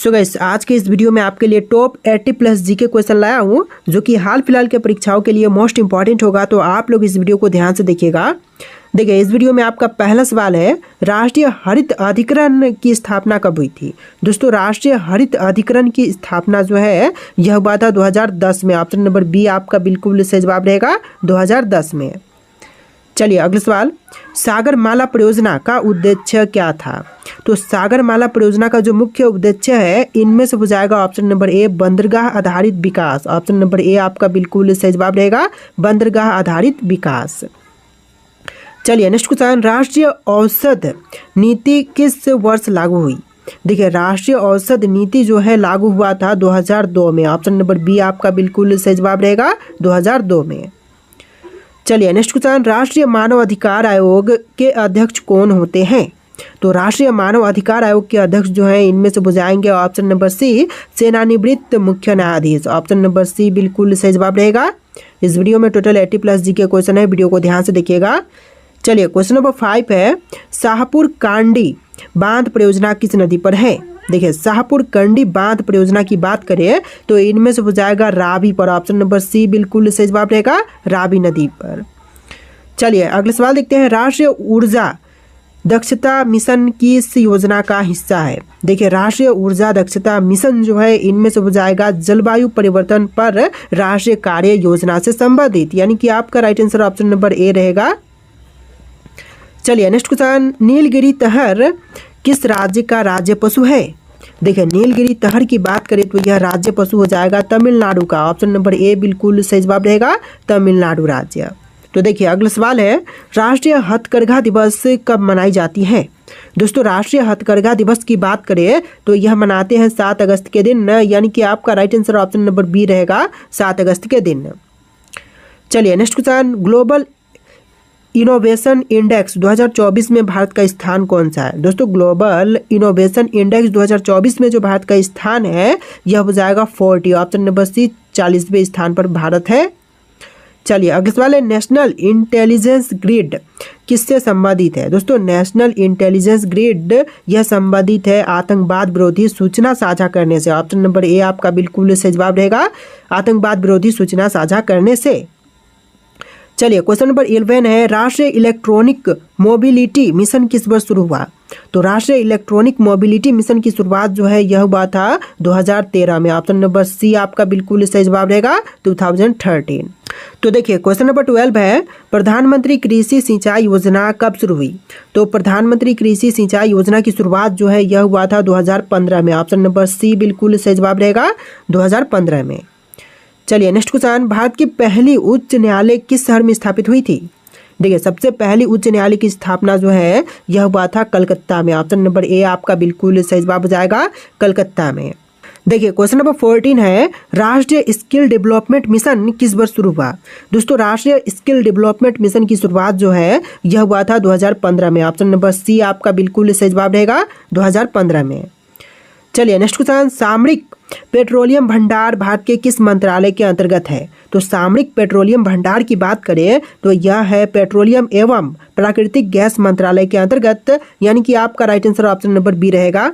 So guys, आज के इस वीडियो में आपके लिए टॉप 80 प्लस जीके क्वेश्चन लाया हूँ जो कि हाल फिलहाल के परीक्षाओं के लिए मोस्ट इंपॉर्टेंट होगा। तो आप लोग इस वीडियो को ध्यान से देखिएगा। देखिए, इस वीडियो में आपका पहला सवाल है, राष्ट्रीय हरित अधिकरण की स्थापना कब हुई थी? दोस्तों, राष्ट्रीय हरित अधिकरण की स्थापना जो है यह हुआ था 2010 में। ऑप्शन नंबर बी आपका बिल्कुल सही जवाब रहेगा, 2010 में। चलिए अगला सवाल, सागरमाला परियोजना का उद्देश्य क्या था? तो सागरमाला परियोजना का जो मुख्य उद्देश्य है इनमें से हो जाएगा ऑप्शन नंबर ए बंदरगाह आधारित विकास। ऑप्शन नंबर ए आपका बिल्कुल सही जवाब रहेगा, बंदरगाह आधारित विकास। चलिए नेक्स्ट क्वेश्चन, राष्ट्रीय औषध नीति किस वर्ष लागू हुई? देखिए, राष्ट्रीय औषध नीति जो है लागू हुआ था 2002 में। ऑप्शन नंबर बी आपका बिल्कुल सही जवाब रहेगा, 2002 में। चलिए नेक्स्ट क्वेश्चन, राष्ट्रीय मानव अधिकार आयोग के अध्यक्ष कौन होते हैं? तो राष्ट्रीय मानव अधिकार आयोग के अध्यक्ष जो है इनमें से बुझाएंगे ऑप्शन नंबर सी सेवानिवृत्त मुख्य न्यायाधीश। ऑप्शन नंबर सी बिल्कुल सही जवाब रहेगा। इस वीडियो में टोटल 80 प्लस जी के क्वेश्चन है, वीडियो को ध्यान से देखिएगा। चलिए क्वेश्चन नंबर 5 है, शाहपुर कांडी बांध परियोजना किस नदी पर है? देखिए, शाहपुर कंडी बांध परियोजना की बात करें तो इनमें से हो जाएगा रावी पर। ऑप्शन नंबर सी बिल्कुल सही जवाब रहेगा, रावी नदी पर। चलिए अगला सवाल देखते हैं, राष्ट्रीय ऊर्जा दक्षता मिशन किस योजना का हिस्सा है? देखिए, राष्ट्रीय ऊर्जा दक्षता मिशन जो है इनमें से हो जाएगा जलवायु परिवर्तन पर राष्ट्रीय कार्य योजना से संबंधित, यानी कि आपका right answer option number A रहेगा। चलिए नेक्स्ट क्वेश्चन, नीलगिरी तहर किस राज्य का राज्य पशु है? देखिए, नीलगिरी तहर की बात करें तो यह राज्य पशु हो जाएगा तमिलनाडु का। ऑप्शन नंबर ए बिल्कुल सही जवाब रहेगा, तमिलनाडु राज्य। तो देखिए अगला सवाल है, राष्ट्रीय हथकरघा दिवस कब मनाई जाती है? दोस्तों, राष्ट्रीय हथकरघा दिवस की बात करें तो यह मनाते हैं 7 अगस्त के दिन, यानी कि आपका right answer option number B रहेगा, 7 अगस्त के दिन। चलिए next question, global innovation index 2024 में भारत का स्थान कौन सा है? दोस्तों, ग्लोबल इनोवेशन इंडेक्स 2024 में जो भारत का स्थान है यह हो जाएगा 40। ऑप्शन नंबर सी 40वें स्थान पर भारत है। चलिए अगला सवाल है, नेशनल इंटेलिजेंस ग्रिड किससे संबंधित है? दोस्तों, नेशनल इंटेलिजेंस ग्रिड यह संबंधित है आतंकवाद विरोधी सूचना साझा करने से। ऑप्शन नंबर ए आपका बिल्कुल सही जवाब रहेगा, आतंकवाद विरोधी सूचना साझा करने से। चलिए क्वेश्चन नंबर 11 है, राष्ट्रीय इलेक्ट्रॉनिक मोबिलिटी मिशन किस वर्ष शुरू हुआ? तो राष्ट्रीय इलेक्ट्रॉनिक मोबिलिटी मिशन की शुरुआत जो है यह हुआ था 2013 में। ऑप्शन नंबर सी आपका बिल्कुल सही जवाब रहेगा, 2013। तो देखिए क्वेश्चन नंबर 12 है, प्रधानमंत्री कृषि सिंचाई योजना कब शुरू हुई? तो प्रधानमंत्री कृषि सिंचाई योजना की शुरुआत जो है यह हुआ था 2015 में। ऑप्शन नंबर सी बिल्कुल सही जवाब रहेगा, 2015 में। चलिए नेक्स्ट क्वेश्चन, भारत की पहली उच्च न्यायालय किस शहर में स्थापित हुई थी? देखिए, सबसे पहली उच्च न्यायालय की स्थापना जो है यह हुआ था कलकत्ता में। ऑप्शन नंबर ए आपका बिल्कुल सही जवाब हो जाएगा, कलकत्ता में। देखिए क्वेश्चन नंबर 14 है, राष्ट्रीय स्किल डेवलपमेंट मिशन किस वर्ष शुरू हुआ? दोस्तों, राष्ट्रीय स्किल डेवलपमेंट मिशन की शुरुआत जो है यह हुआ था 2015 में। ऑप्शन नंबर सी आपका बिल्कुल सही जवाब रहेगा, 2015 में। चलिए नेक्स्ट क्वेश्चन, सामरिक पेट्रोलियम भंडार भारत के किस मंत्रालय के अंतर्गत है? तो सामरिक पेट्रोलियम भंडार की बात करें तो यह है पेट्रोलियम एवं प्राकृतिक गैस मंत्रालय के अंतर्गत, यानी कि आपका right answer option number B रहेगा।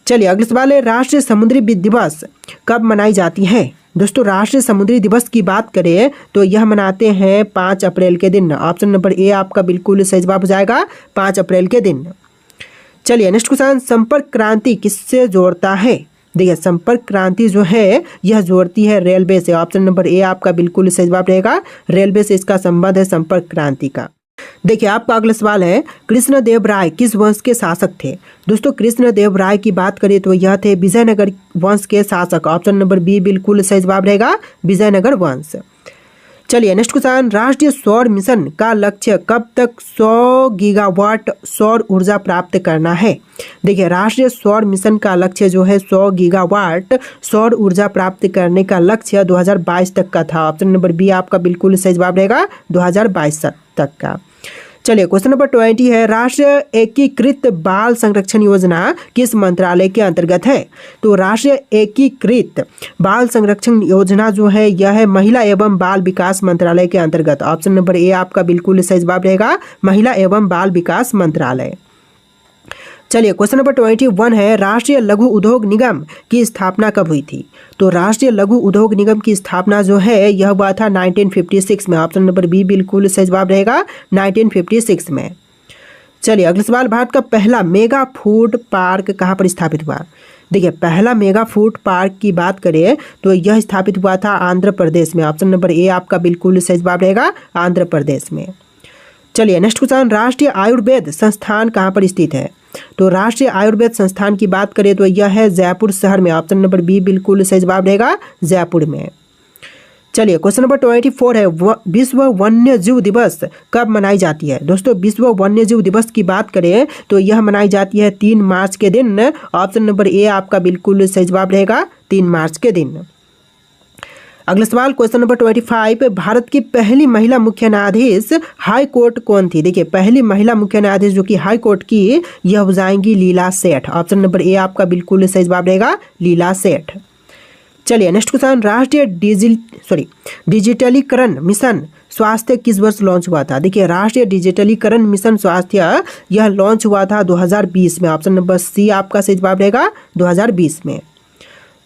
चलिए अगला सवाल है, राष्ट्रीय समुद्री दिवस कब मनाई जाती है? दोस्तों, राष्ट्रीय समुद्री दिवस की बात करें तो यह मनाते हैं 5 अप्रैल के दिन। ऑप्शन नंबर ए आपका बिल्कुल सही जवाब हो जाएगा, 5 अप्रैल के दिन। चलिए नेक्स्ट क्वेश्चन, संपर्क क्रांति किससे जोड़ता है? देखिए, संपर्क क्रांति जो है यह जोड़ती है रेलवे से। ऑप्शन नंबर ए आपका बिल्कुल सही जवाब रहेगा, रेलवे से इसका संबंध है संपर्क क्रांति का। देखिए आपका अगला सवाल है, कृष्णदेव राय किस वंश के शासक थे? दोस्तों, कृष्णदेव राय की बात करें तो यह थे विजयनगर वंश के शासक। ऑप्शन नंबर बी बिल्कुल सही जवाब रहेगा, विजयनगर वंश। चलिए नेक्स्ट क्वेश्चन, राष्ट्रीय सौर मिशन का लक्ष्य कब तक 100 गीगावाट सौर ऊर्जा प्राप्त करना है? देखिए, राष्ट्रीय सौर मिशन का लक्ष्य जो है 100 गीगावाट सौर ऊर्जा प्राप्त करने का लक्ष्य 2022 तक का था। ऑप्शन नंबर बी आपका बिल्कुल सही जवाब रहेगा, 2022 तक का। चलिए क्वेश्चन नंबर 20 है, राष्ट्रीय एकीकृत बाल संरक्षण योजना किस मंत्रालय के अंतर्गत है? तो राष्ट्रीय एकीकृत बाल संरक्षण योजना जो है यह है महिला एवं बाल विकास मंत्रालय के अंतर्गत। ऑप्शन नंबर ए आपका बिल्कुल सही जवाब रहेगा, महिला एवं बाल विकास मंत्रालय। चलिए क्वेश्चन नंबर 21 है, राष्ट्रीय लघु उद्योग निगम की स्थापना कब हुई थी? तो राष्ट्रीय लघु उद्योग निगम की स्थापना जो है यह हुआ था 1956 में। ऑप्शन नंबर बी बिल्कुल सही जवाब रहेगा, 1956 में। चलिए अगला सवाल, भारत का पहला मेगा फूड पार्क कहाँ पर स्थापित हुआ? देखिए पहला मेगा फूड पार्क की बात करें तो यह स्थापित हुआ था आंध्र प्रदेश में। ऑप्शन नंबर ए आपका बिल्कुल सही जवाब रहेगा, आंध्र प्रदेश में। चलिए नेक्स्ट क्वेश्चन, राष्ट्रीय आयुर्वेद संस्थान कहाँ पर स्थित है? तो राष्ट्रीय आयुर्वेद संस्थान की बात करें तो यह है जयपुर शहर में। ऑप्शन नंबर बी बिल्कुल सही जवाब रहेगा, जयपुर में। चलिए क्वेश्चन नंबर 24 है, विश्व वन्य जीव दिवस कब मनाई जाती है? दोस्तों विश्व वन्य जीव दिवस की बात करें तो यह मनाई जाती है 3 मार्च के दिन। ऑप्शन नंबर ए आपका बिल्कुल सही जवाब रहेगा, 3 मार्च के दिन। अगला सवाल क्वेश्चन नंबर 25, भारत की पहली महिला मुख्य न्यायाधीश हाई कोर्ट कौन थी? देखिए पहली महिला मुख्य न्यायाधीश जो कि हाई कोर्ट की यह हो जाएंगी लीला सेठ। ऑप्शन नंबर ए आपका बिल्कुल सही जवाब रहेगा, लीला सेठ। चलिए नेक्स्ट क्वेश्चन, राष्ट्रीय डिजिटलीकरण मिशन स्वास्थ्य किस वर्ष लॉन्च हुआ था? देखिए राष्ट्रीय डिजिटलीकरण मिशन स्वास्थ्य यह लॉन्च हुआ था 2020 में। ऑप्शन नंबर सी आपका सही जवाब रहेगा, 2020 में।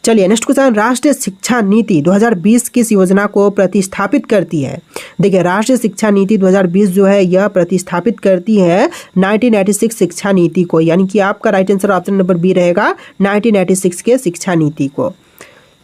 चलिए नेक्स्ट क्वेश्चन, राष्ट्रीय शिक्षा नीति 2020 किस योजना को प्रतिस्थापित करती है? देखिए राष्ट्रीय शिक्षा नीति 2020 जो है यह प्रतिस्थापित करती है 1986 शिक्षा नीति को, यानी कि आपका right answer option number B रहेगा, 1986 के शिक्षा नीति को।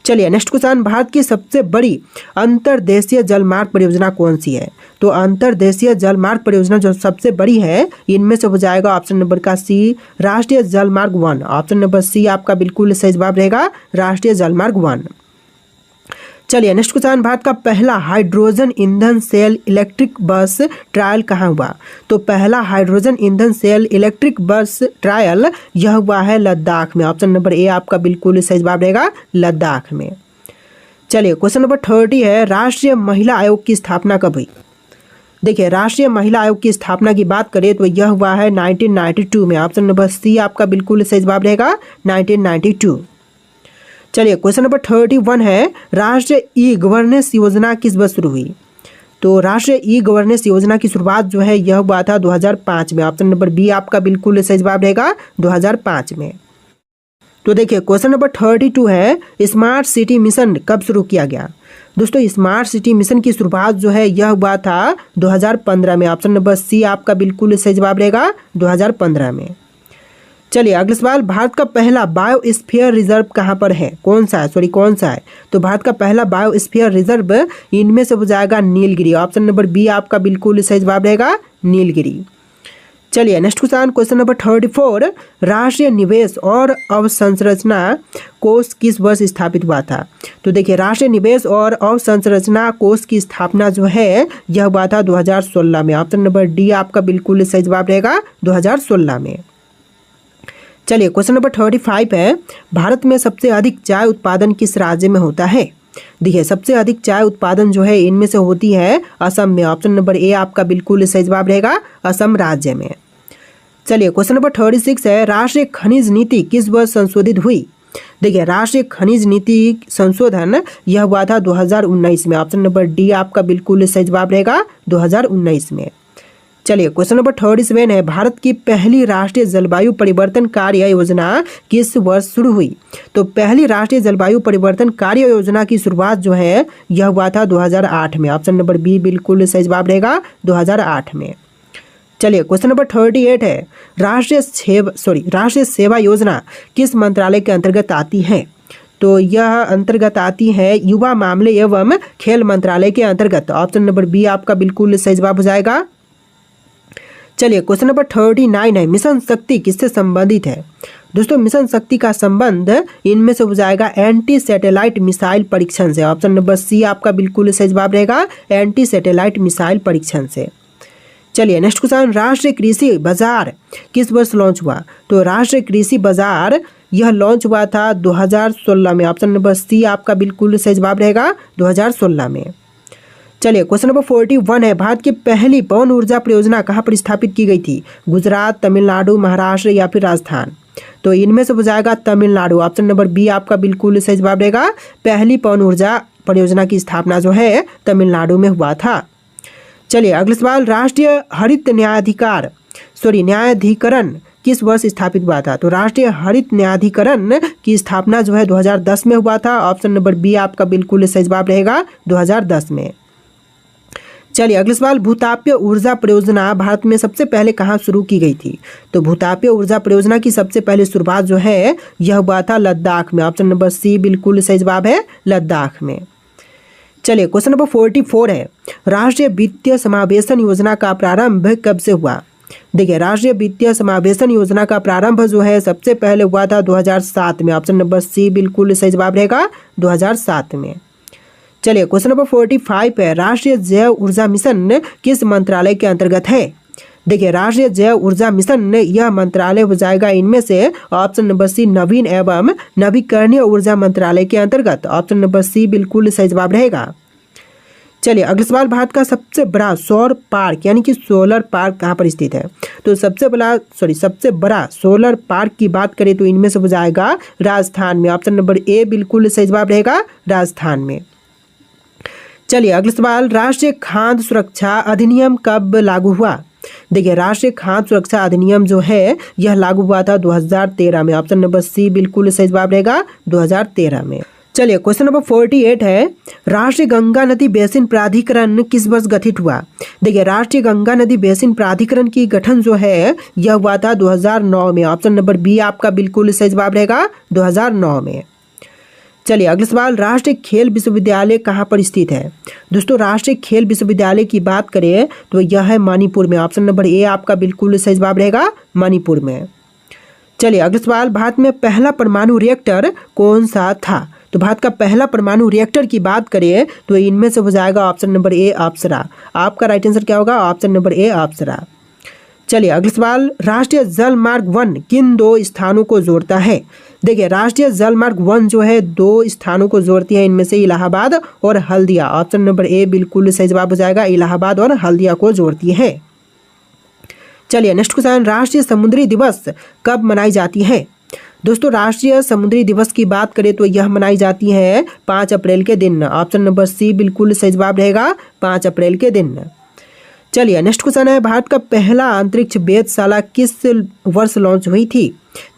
चलिए नेक्स्ट क्वेश्चन, भारत की सबसे बड़ी अंतर्देशीय जलमार्ग परियोजना कौन सी है? तो अंतर्देशीय जलमार्ग परियोजना जो सबसे बड़ी है इनमें से हो जाएगा ऑप्शन नंबर का सी, राष्ट्रीय जलमार्ग 1। ऑप्शन नंबर सी आपका बिल्कुल सही जवाब रहेगा, राष्ट्रीय जलमार्ग 1। चलिए नेक्स्ट क्वेश्चन, भारत का पहला हाइड्रोजन ईंधन सेल इलेक्ट्रिक बस ट्रायल कहाँ हुआ? तो पहला हाइड्रोजन ईंधन सेल इलेक्ट्रिक बस ट्रायल यह हुआ है लद्दाख में। ऑप्शन नंबर ए आपका बिल्कुल सही जवाब रहेगा, लद्दाख में। चलिए क्वेश्चन नंबर 30 है, राष्ट्रीय महिला आयोग की स्थापना कब हुई? देखिए राष्ट्रीय महिला आयोग की स्थापना की बात करें तो यह हुआ है 1992 में। ऑप्शन नंबर सी आपका बिल्कुल सही जवाब रहेगा, 1992। चलिए क्वेश्चन नंबर 31 है, राष्ट्रीय ई गवर्नेंस योजना किस वर्ष शुरू हुई? तो राष्ट्रीय ई गवर्नेंस योजना की शुरुआत जो है यह हुआ था 2005 में। ऑप्शन नंबर बी आपका बिल्कुल सही जवाब रहेगा, 2005 में। तो देखिए क्वेश्चन नंबर 32 है, स्मार्ट सिटी मिशन कब शुरू किया गया? दोस्तों स्मार्ट सिटी मिशन की शुरुआत जो है यह हुआ था 2015 में। ऑप्शन नंबर सी आपका बिल्कुल सही जवाब रहेगा, 2015 में। चलिए अगला सवाल, भारत का पहला बायोस्फीयर रिजर्व कहाँ पर है? कौन सा है? तो भारत का पहला बायोस्फीयर रिजर्व इनमें से हो जाएगा नीलगिरी। ऑप्शन नंबर बी आपका बिल्कुल सही जवाब रहेगा, नीलगिरी। चलिए नेक्स्ट क्वेश्चन नंबर 34, राष्ट्रीय निवेश और अवसंरचना कोष किस वर्ष स्थापित हुआ था? तो देखिए राष्ट्रीय निवेश और अवसंरचना कोष की स्थापना जो है यह हुआ था 2016 में। ऑप्शन नंबर डी आपका बिल्कुल सही जवाब रहेगा, 2016 में। चलिए क्वेश्चन नंबर 35 है, भारत में सबसे अधिक चाय उत्पादन किस राज्य में होता है? देखिए सबसे अधिक चाय उत्पादन जो है इनमें से होती है असम में। ऑप्शन नंबर ए आपका बिल्कुल सही जवाब रहेगा, असम राज्य में। चलिए क्वेश्चन नंबर 36 है, राष्ट्रीय खनिज नीति किस वर्ष संशोधित हुई? देखिए राष्ट्रीय खनिज नीति संशोधन यह हुआ था 2019 में। ऑप्शन नंबर डी आपका बिल्कुल सही जवाब रहेगा, 2019 में। चलिए क्वेश्चन नंबर 37 है, भारत की पहली राष्ट्रीय जलवायु परिवर्तन कार्य योजना किस वर्ष शुरू हुई? तो पहली राष्ट्रीय जलवायु परिवर्तन कार्य योजना की शुरुआत जो है यह हुआ था 2008 में। ऑप्शन नंबर बी बिल्कुल सही जवाब रहेगा, 2008 में। चलिए क्वेश्चन नंबर 38 है, राष्ट्रीय सेवा योजना किस मंत्रालय के अंतर्गत आती है? तो यह अंतर्गत आती है युवा मामले एवं खेल मंत्रालय के अंतर्गत। ऑप्शन नंबर बी आपका बिल्कुल सही जवाब हो जाएगा। चलिए क्वेश्चन नंबर 39 है, मिशन शक्ति किससे संबंधित है? दोस्तों मिशन शक्ति का संबंध इनमें से हो जाएगा एंटी सैटेलाइट मिसाइल परीक्षण से। ऑप्शन नंबर सी आपका बिल्कुल सही जवाब रहेगा, एंटी सैटेलाइट मिसाइल परीक्षण से। चलिए नेक्स्ट क्वेश्चन, राष्ट्रीय कृषि बाजार किस वर्ष लॉन्च हुआ? तो राष्ट्रीय कृषि बाजार यह लॉन्च हुआ था 2016 में। ऑप्शन नंबर सी आपका बिल्कुल सही जवाब रहेगा, 2016 में। चलिए क्वेश्चन नंबर 41 है, भारत की पहली पवन ऊर्जा परियोजना कहाँ पर स्थापित की गई थी? गुजरात, तमिलनाडु, महाराष्ट्र या फिर राजस्थान? तो इनमें से हो जाएगा तमिलनाडु। ऑप्शन नंबर बी आपका बिल्कुल सही जवाब रहेगा, पहली पवन ऊर्जा परियोजना की स्थापना जो है तमिलनाडु में हुआ था। चलिए अगला सवाल, राष्ट्रीय हरित न्यायाधिकरण किस वर्ष स्थापित हुआ था? तो राष्ट्रीय हरित न्यायाधिकरण की स्थापना जो है 2010 में हुआ था। ऑप्शन नंबर बी आपका बिल्कुल सही जवाब रहेगा 2010 में। चलिए अगला सवाल, भूतापीय ऊर्जा परियोजना भारत में सबसे पहले कहाँ शुरू की गई थी? तो भूतापीय ऊर्जा परियोजना की सबसे पहले शुरुआत जो है यह हुआ था लद्दाख में। ऑप्शन नंबर सी बिल्कुल सही जवाब है लद्दाख में। चलिए क्वेश्चन नंबर 44 है, राष्ट्रीय वित्तीय समावेशन योजना का प्रारंभ कब से हुआ? देखिए राष्ट्रीय वित्तीय समावेशन योजना का प्रारंभ जो है सबसे पहले हुआ था 2007 में। ऑप्शन नंबर सी बिल्कुल सही जवाब रहेगा 2007 में। चलिए क्वेश्चन नंबर 45 है, राष्ट्रीय जैव ऊर्जा मिशन किस मंत्रालय के अंतर्गत है? देखिए राष्ट्रीय जैव ऊर्जा मिशन यह मंत्रालय हो जाएगा इनमें से ऑप्शन नंबर सी नवीन एवं नवीकरणीय ऊर्जा मंत्रालय के अंतर्गत। ऑप्शन नंबर सी बिल्कुल सही जवाब रहेगा। चलिए अगला सवाल, भारत का सबसे बड़ा सौर पार्क यानी कि सोलर पार्क कहाँ पर स्थित है? तो सबसे बड़ा सोलर पार्क की बात करें तो इनमें से हो जाएगा राजस्थान में। ऑप्शन नंबर ए बिल्कुल सही जवाब रहेगा राजस्थान में। चलिए अगला सवाल, राष्ट्रीय खाद्य सुरक्षा अधिनियम कब लागू हुआ? देखिए राष्ट्रीय खाद्य सुरक्षा अधिनियम जो है यह लागू हुआ था 2013 में। ऑप्शन नंबर सी बिल्कुल सही जवाब रहेगा 2013 में। चलिए क्वेश्चन नंबर 48 है, राष्ट्रीय गंगा नदी बेसिन प्राधिकरण किस वर्ष गठित हुआ? देखिए राष्ट्रीय गंगा नदी बेसिन प्राधिकरण की गठन जो है यह हुआ था 2009 में। ऑप्शन नंबर बी आपका बिल्कुल सही जवाब रहेगा 2009 में। चलिए अगला सवाल, राष्ट्रीय खेल विश्वविद्यालय कहाँ पर स्थित है? दोस्तों राष्ट्रीय खेल विश्वविद्यालय की बात करें तो यह है मणिपुर में। ऑप्शन नंबर ए आपका बिल्कुल सही जवाब रहेगा मणिपुर में। चलिए अगला सवाल, भारत में पहला परमाणु रिएक्टर कौन सा था? तो भारत का पहला परमाणु रिएक्टर की बात करें तो इनमें से हो जाएगा ऑप्शन नंबर ए अप्सरा। आपका राइट आंसर क्या होगा? ऑप्शन नंबर ए अप्सरा। चलिए अगला सवाल, राष्ट्रीय जल मार्ग 1 किन दो स्थानों को जोड़ता है? देखिए राष्ट्रीय जल मार्ग 1 जो है दो स्थानों को जोड़ती है, इनमें से इलाहाबाद और हल्दिया। ऑप्शन नंबर ए बिल्कुल सही जवाब हो जाएगा, इलाहाबाद और हल्दिया को जोड़ती है। चलिए नेक्स्ट क्वेश्चन, राष्ट्रीय समुद्री दिवस कब मनाई जाती है? दोस्तों राष्ट्रीय समुद्री दिवस की बात करें तो यह मनाई जाती है 5 अप्रैल के दिन। ऑप्शन नंबर सी बिल्कुल सही जवाब रहेगा 5 अप्रैल के दिन। चलिए नेक्स्ट क्वेश्चन है, भारत का पहला अंतरिक्ष वेधशाला किस वर्ष लॉन्च हुई थी?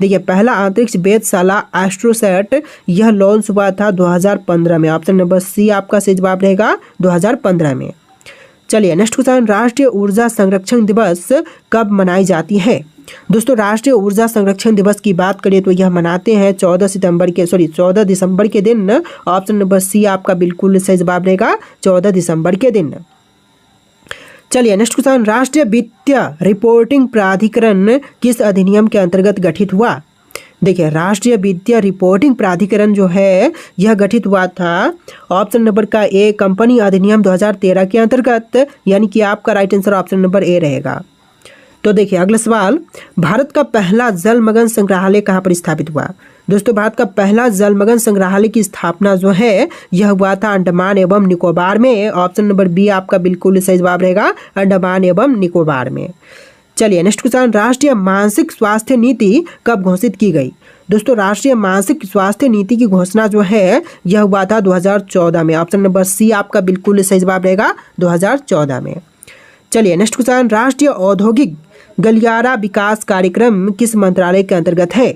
देखिए पहला अंतरिक्ष वेधशाला एस्ट्रोसैट यह लॉन्च हुआ था 2015 में। ऑप्शन नंबर सी आपका सही जवाब रहेगा 2015 में। चलिए नेक्स्ट क्वेश्चन, राष्ट्रीय ऊर्जा संरक्षण दिवस कब मनाई जाती है? दोस्तों राष्ट्रीय ऊर्जा संरक्षण दिवस की बात करें तो यह मनाते हैं 14 दिसंबर के दिन। ऑप्शन नंबर सी आपका बिल्कुल सही जवाब रहेगा 14 दिसंबर के दिन। चलिए नेक्स्ट क्वेश्चन, राष्ट्रीय वित्तीय रिपोर्टिंग प्राधिकरण किस अधिनियम के अंतर्गत गठित हुआ? देखिए राष्ट्रीय वित्तीय रिपोर्टिंग प्राधिकरण जो है यह गठित हुआ था ऑप्शन नंबर का ए कंपनी अधिनियम 2013 के अंतर्गत, यानी कि आपका right answer option number A रहेगा। तो देखिए अगला सवाल, भारत का पहला जलमग्न संग्रहालय कहाँ पर स्थापित हुआ? दोस्तों भारत का पहला जलमग्न संग्रहालय की स्थापना जो है यह हुआ था अंडमान एवं निकोबार में। ऑप्शन नंबर बी आपका बिल्कुल सही जवाब रहेगा अंडमान एवं निकोबार में। चलिए नेक्स्ट क्वेश्चन, राष्ट्रीय मानसिक स्वास्थ्य नीति कब घोषित की गई? दोस्तों राष्ट्रीय मानसिक स्वास्थ्य नीति की घोषणा जो है यह हुआ था 2014 में। ऑप्शन नंबर सी आपका बिल्कुल सही जवाब रहेगा 2014 में। चलिए नेक्स्ट क्वेश्चन, राष्ट्रीय औद्योगिक गलियारा विकास कार्यक्रम किस मंत्रालय के अंतर्गत है?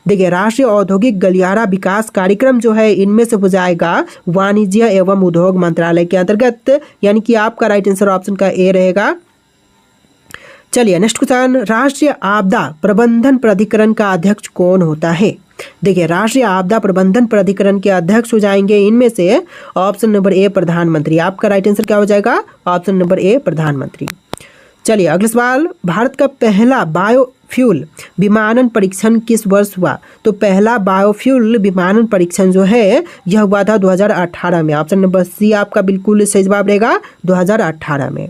देखिए राष्ट्रीय औद्योगिक गलियारा विकास कार्यक्रम जो है इनमें से हो जाएगा वाणिज्य एवं उद्योग मंत्रालय के अंतर्गत, यानी कि आपका राइट आंसर ऑप्शन का ए रहेगा। चलिए नेक्स्ट क्वेश्चन, राष्ट्रीय आपदा प्रबंधन प्राधिकरण का अध्यक्ष कौन होता है? देखिए राष्ट्रीय आपदा प्रबंधन प्राधिकरण के अध्यक्ष हो जाएंगे इनमें से ऑप्शन नंबर ए प्रधानमंत्री। आपका राइट आंसर क्या हो जाएगा? ऑप्शन नंबर ए प्रधानमंत्री। चलिए अगला सवाल, भारत का पहला बायोफ्यूल विमानन परीक्षण किस वर्ष हुआ? तो पहला बायोफ्यूल विमानन परीक्षण जो है यह हुआ था 2018 में। ऑप्शन नंबर सी आपका बिल्कुल सही जवाब रहेगा 2018 में।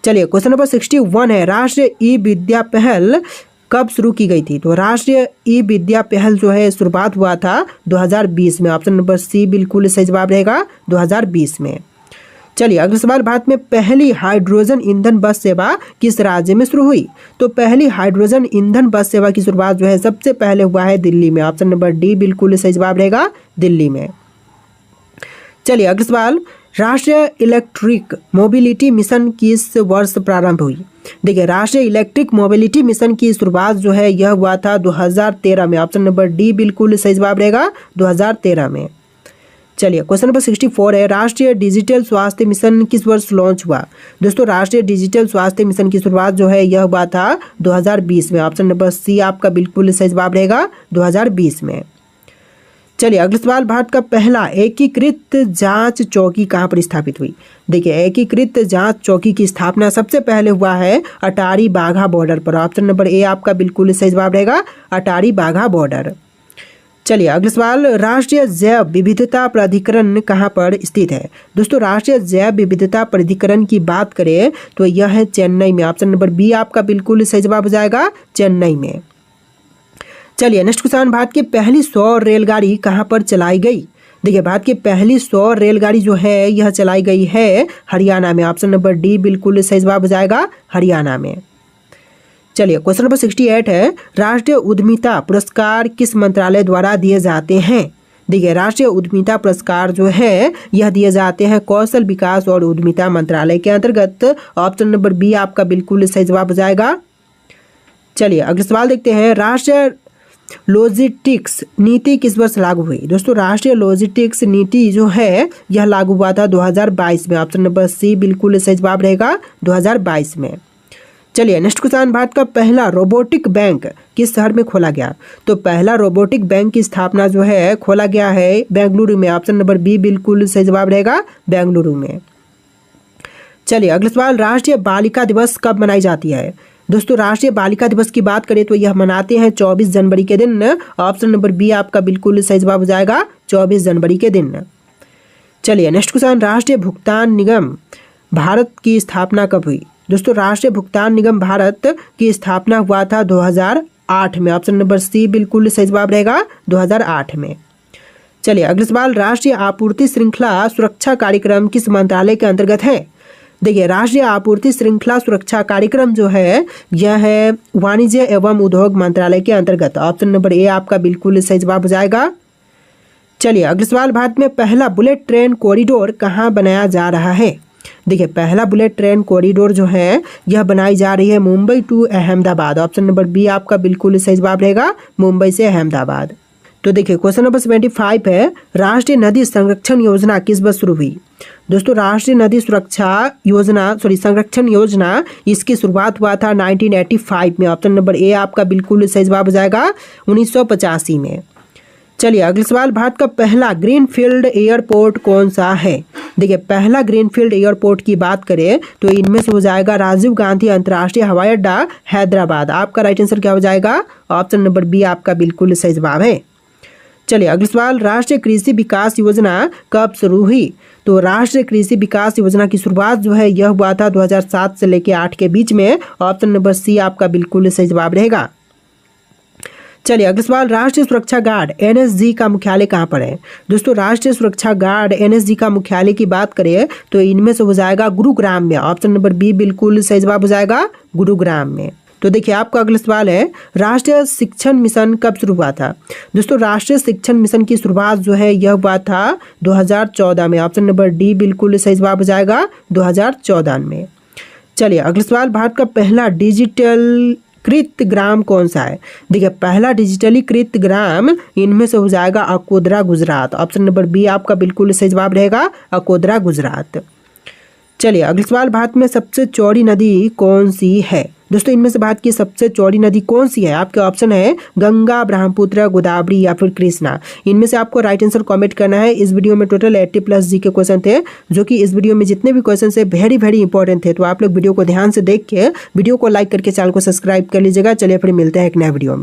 चलिए क्वेश्चन नंबर 61 है, राष्ट्रीय ई विद्या पहल कब शुरू की गई थी? तो राष्ट्रीय ई विद्या पहल जो है शुरुआत हुआ था 2020 में। ऑप्शन नंबर सी बिल्कुल सही जवाब रहेगा 2020 में। चलिए अगला सवाल, भारत में पहली हाइड्रोजन ईंधन बस सेवा किस राज्य में शुरू हुई? तो पहली हाइड्रोजन ईंधन बस सेवा की शुरुआत जो है सबसे पहले हुआ है दिल्ली में। ऑप्शन नंबर डी बिल्कुल सही जवाब रहेगा दिल्ली में। चलिए अगला सवाल, राष्ट्रीय इलेक्ट्रिक मोबिलिटी मिशन किस वर्ष प्रारंभ हुई? देखिए, राष्ट्रीय इलेक्ट्रिक मोबिलिटी मिशन की शुरुआत जो है यह हुआ था 2013 में। ऑप्शन नंबर डी बिल्कुल सही जवाब रहेगा, 2013 में। चलिए, क्वेश्चन नंबर 64 है, राष्ट्रीय डिजिटल स्वास्थ्य मिशन किस वर्ष लॉन्च हुआ? दोस्तों, राष्ट्रीय डिजिटल स्वास्थ्य मिशन की शुरुआत जो है यह हुआ था 2020 में। ऑप्शन नंबर सी आपका बिल्कुल सही जवाब रहेगा, 2020 में। चलिए, अगला सवाल, भारत का पहला एकीकृत जांच चौकी कहाँ पर स्थापित हुई? देखिए, एकीकृत जांच चौकी की स्थापना सबसे पहले हुआ है अटारी बाघा बॉर्डर पर। ऑप्शन नंबर ए आपका बिल्कुल सही जवाब रहेगा, अटारी बाघा बॉर्डर। चलिए, अगला सवाल, राष्ट्रीय जैव विविधता प्राधिकरण कहाँ पर स्थित है? दोस्तों, राष्ट्रीय जैव विविधता प्राधिकरण की बात करें तो यह है चेन्नई में। ऑप्शन नंबर बी आपका बिल्कुल सही जवाब हो जाएगा, चेन्नई में। चलिए, नेक्स्ट क्वेश्चन, भारत की पहली 100 रेलगाड़ी कहाँ पर चलाई गई? देखिए, भारत की पहली 100 रेलगाड़ी जो है यह चलाई गई है हरियाणा में। ऑप्शन नंबर डी बिल्कुल सही जवाब हो जाएगा, हरियाणा में। चलिए, क्वेश्चन नंबर 68 है, राष्ट्रीय उद्यमिता पुरस्कार किस मंत्रालय द्वारा दिए जाते हैं? देखिए, राष्ट्रीय उद्यमिता पुरस्कार जो है यह दिए जाते हैं कौशल विकास और उद्यमिता मंत्रालय के अंतर्गत। ऑप्शन नंबर बी आपका बिल्कुल सही जवाब हो जाएगा। चलिए, अगला सवाल देखते हैं, राष्ट्रीय लॉजिस्टिक्स नीति किस वर्ष लागू हुई? दोस्तों, राष्ट्रीय लॉजिस्टिक्स नीति जो है यह लागू हुआ था 2022 में। ऑप्शन नंबर सी बिल्कुल सही जवाब रहेगा, 2022 में। चलिए, नेक्स्ट क्वेश्चन, भारत का पहला रोबोटिक बैंक किस शहर में खोला गया? तो पहला रोबोटिक बैंक की स्थापना जो है खोला गया है बेंगलुरु में। ऑप्शन नंबर बी बिल्कुल सही जवाब रहेगा, बेंगलुरु में। चलिए, अगला सवाल, राष्ट्रीय बालिका दिवस कब मनाई जाती है? दोस्तों, राष्ट्रीय बालिका दिवस की बात करें तो यह मनाते हैं 24 जनवरी के दिन। ऑप्शन नंबर बी आपका बिल्कुल सही जवाब हो जाएगा, 24 जनवरी के दिन। चलिए, नेक्स्ट क्वेश्चन, राष्ट्रीय भुगतान निगम भारत की स्थापना कब हुई? दोस्तों, राष्ट्रीय भुगतान निगम भारत की स्थापना हुआ था 2008 में। ऑप्शन नंबर सी बिल्कुल सही जवाब रहेगा, 2008 में। चलिए, अगला सवाल, राष्ट्रीय आपूर्ति श्रृंखला सुरक्षा कार्यक्रम किस मंत्रालय के अंतर्गत है? देखिए, राष्ट्रीय आपूर्ति श्रृंखला सुरक्षा कार्यक्रम जो है यह है वाणिज्य एवं उद्योग मंत्रालय के अंतर्गत। ऑप्शन नंबर ए आपका बिल्कुल सही जवाब हो जाएगा। चलिए, अगला सवाल, भारत में पहला बुलेट ट्रेन कॉरिडोर कहाँ बनाया जा रहा है? देखिए, पहला बुलेट ट्रेन कॉरिडोर जो है यह बनाई जा रही है Mumbai to Ahmedabad. Option number B आपका बिल्कुल सही जवाब रहेगा, मुंबई से अहमदाबाद। तो देखिए, क्वेश्चन नंबर 75 है, राष्ट्रीय नदी संरक्षण योजना किस वर्ष शुरू हुई? दोस्तों, राष्ट्रीय नदी संरक्षण योजना इसकी शुरुआत हुआ था 1985 में। ऑप्शन नंबर ए आपका बिल्कुल सही जवाब हो जाएगा, 1985 में। चलिए, अगला सवाल, भारत का पहला ग्रीनफील्ड एयरपोर्ट कौन सा है? देखिए, पहला ग्रीनफील्ड एयरपोर्ट की बात करें तो इनमें से हो जाएगा राजीव गांधी अंतर्राष्ट्रीय हवाई अड्डा, हैदराबाद। आपका राइट आंसर क्या हो जाएगा? ऑप्शन नंबर बी आपका बिल्कुल सही जवाब है। चलिए, अगला सवाल, राष्ट्रीय कृषि विकास योजना कब शुरू हुई? तो राष्ट्रीय कृषि विकास योजना की शुरुआत जो है यह हुआ था 2007 से लेकर 8 के बीच में। ऑप्शन नंबर सी आपका बिल्कुल सही जवाब रहेगा। चलिए, अगला सवाल, राष्ट्रीय सुरक्षा गार्ड एनएसजी का मुख्यालय कहाँ पर है? दोस्तों, राष्ट्रीय सुरक्षा गार्ड एनएसजी का मुख्यालय की बात करें तो इनमें से हो जाएगा गुरुग्राम में। ऑप्शन नंबर बी बिल्कुल सही जवाब हो जाएगा, गुरुग्राम में। तो देखिए, आपका अगला सवाल है, राष्ट्रीय शिक्षण मिशन कब शुरू हुआ था? दोस्तों, राष्ट्रीय शिक्षण मिशन की शुरुआत जो है यह हुआ था 2014 में। ऑप्शन नंबर डी बिल्कुल सही जवाब हो जाएगा, 2014 में। चलिए, अगला सवाल, भारत का पहला डिजिटल कृत ग्राम कौन सा है? देखिए, पहला डिजिटलीकृत ग्राम इनमें से हो जाएगा Akodara, Gujarat. Option number B आपका बिल्कुल सही जवाब रहेगा, अकोदरा, गुजरात। चलिए, अगला सवाल, भारत में सबसे चौड़ी नदी कौन सी है? दोस्तों, इनमें से भारत की सबसे चौड़ी नदी कौन सी है? आपके ऑप्शन है गंगा, ब्रह्मपुत्र, गोदावरी या फिर कृष्णा। इनमें से आपको राइट आंसर कमेंट करना है। इस वीडियो में टोटल 80+ जी के क्वेश्चन थे, जो कि इस वीडियो में जितने भी क्वेश्चन है वेरी इंपॉर्टेंट थे। तो आप लोग वीडियो को ध्यान से देख के वीडियो को लाइक करके चैनल को सब्सक्राइब कर लीजिएगा। चलिए, फिर मिलते हैं एक नए वीडियो में।